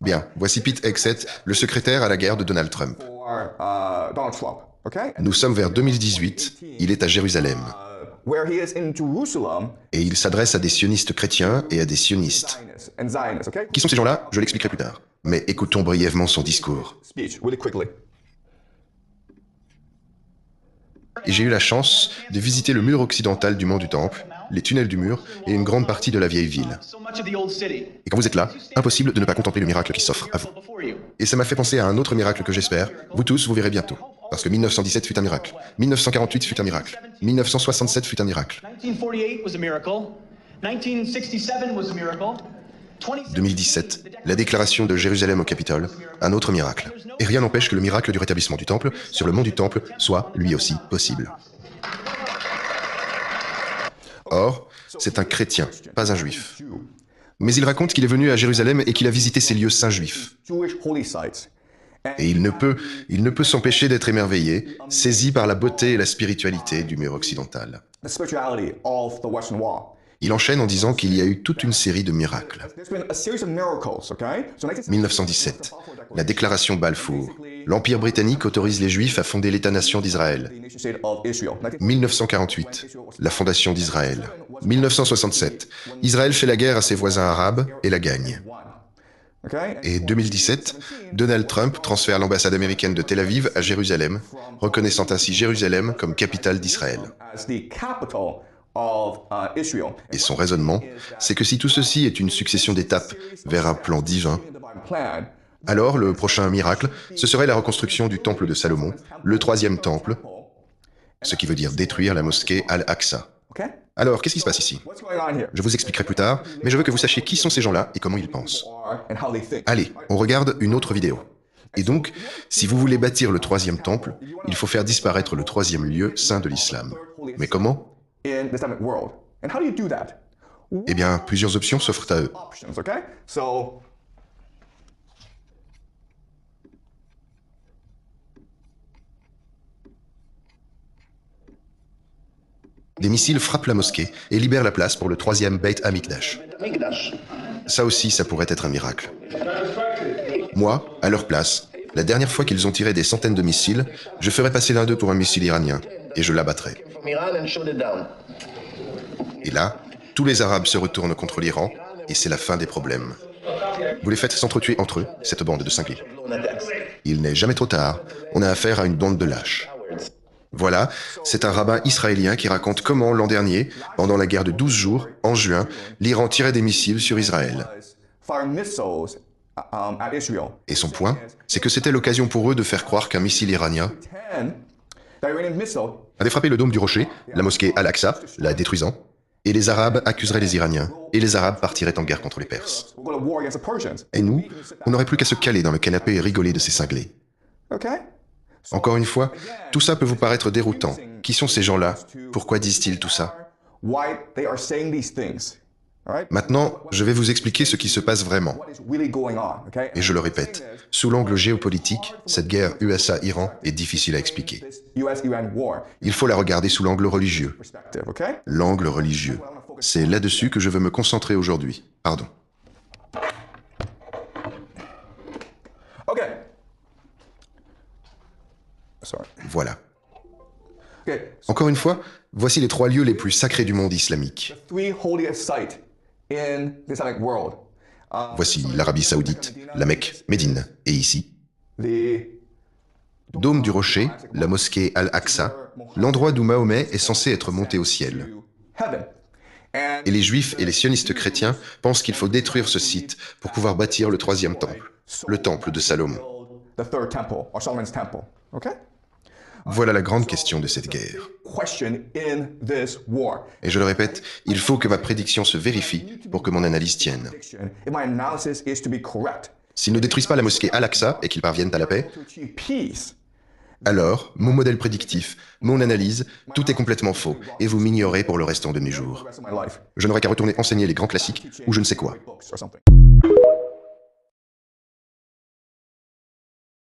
Bien, voici Pete Hegseth, le secrétaire à la guerre de Donald Trump. Nous sommes vers 2018, il est à Jérusalem. Et il s'adresse à des sionistes chrétiens et à des sionistes. Qui sont ces gens-là? Je l'expliquerai plus tard. Mais écoutons brièvement son discours. Et j'ai eu la chance de visiter le mur occidental du mont du Temple, les tunnels du mur et une grande partie de la vieille ville. Et quand vous êtes là, impossible de ne pas contempler le miracle qui s'offre à vous. Et ça m'a fait penser à un autre miracle que j'espère, vous tous, vous verrez bientôt. Parce que 1917 fut un miracle, 1948 fut un miracle, 1967 fut un miracle. 2017, la déclaration de Jérusalem au Capitole, un autre miracle. Et rien n'empêche que le miracle du rétablissement du Temple sur le mont du Temple soit lui aussi possible. Or, c'est un chrétien, pas un juif. Mais il raconte qu'il est venu à Jérusalem et qu'il a visité ces lieux saints juifs. Et il ne peut s'empêcher d'être émerveillé, saisi par la beauté et la spiritualité du mur occidental. Il enchaîne en disant qu'il y a eu toute une série de miracles. 1917, la déclaration Balfour. L'Empire britannique autorise les Juifs à fonder l'État-nation d'Israël. 1948, la fondation d'Israël. 1967, Israël fait la guerre à ses voisins arabes et la gagne. Et 2017, Donald Trump transfère l'ambassade américaine de Tel Aviv à Jérusalem, reconnaissant ainsi Jérusalem comme capitale d'Israël. Et son raisonnement, c'est que si tout ceci est une succession d'étapes vers un plan divin, alors le prochain miracle, ce serait la reconstruction du temple de Salomon, le troisième temple, ce qui veut dire détruire la mosquée Al-Aqsa. Alors, qu'est-ce qui se passe ici? Je vous expliquerai plus tard, mais je veux que vous sachiez qui sont ces gens-là et comment ils pensent. Allez, on regarde une autre vidéo. Et donc, si vous voulez bâtir le troisième temple, il faut faire disparaître le troisième lieu saint de l'islam. Mais comment? Eh bien, plusieurs options s'offrent à eux. Des missiles frappent la mosquée et libèrent la place pour le troisième Beit Hamikdash. Ça aussi, ça pourrait être un miracle. Moi, à leur place, la dernière fois qu'ils ont tiré des centaines de missiles, je ferais passer l'un d'eux pour un missile iranien, et je l'abattrais. Et là, tous les Arabes se retournent contre l'Iran, et c'est la fin des problèmes. Vous les faites s'entretuer entre eux, cette bande de cinglés. Il n'est jamais trop tard, on a affaire à une bande de lâches. Voilà, c'est un rabbin israélien qui raconte comment, l'an dernier, pendant la guerre de 12 jours, en juin, l'Iran tirait des missiles sur Israël. Et son point, c'est que c'était l'occasion pour eux de faire croire qu'un missile iranien avait frappé le dôme du rocher, la mosquée Al-Aqsa, la détruisant, et les Arabes accuseraient les Iraniens, et les Arabes partiraient en guerre contre les Perses. Et nous, on n'aurait plus qu'à se caler dans le canapé et rigoler de ces cinglés. Encore une fois, tout ça peut vous paraître déroutant. Qui sont ces gens-là? Pourquoi disent-ils tout ça? Maintenant, je vais vous expliquer ce qui se passe vraiment. Et je le répète, sous l'angle géopolitique, cette guerre USA-Iran est difficile à expliquer. Il faut la regarder sous l'angle religieux. L'angle religieux. C'est là-dessus que je veux me concentrer aujourd'hui. Pardon. Voilà. Encore une fois, voici les 3 lieux les plus sacrés du monde islamique. Voici l'Arabie Saoudite, la Mecque, Médine, et ici, Dôme du Rocher, la mosquée Al-Aqsa, l'endroit d'où Mahomet est censé être monté au ciel. Et les Juifs et les sionistes chrétiens pensent qu'il faut détruire ce site pour pouvoir bâtir le troisième temple, le temple de Salomon. Voilà la grande question de cette guerre. Et je le répète, il faut que ma prédiction se vérifie pour que mon analyse tienne. S'ils ne détruisent pas la mosquée Al-Aqsa et qu'ils parviennent à la paix, alors, mon modèle prédictif, mon analyse, tout est complètement faux, et vous m'ignorez pour le restant de mes jours. Je n'aurai qu'à retourner enseigner les grands classiques, ou je ne sais quoi.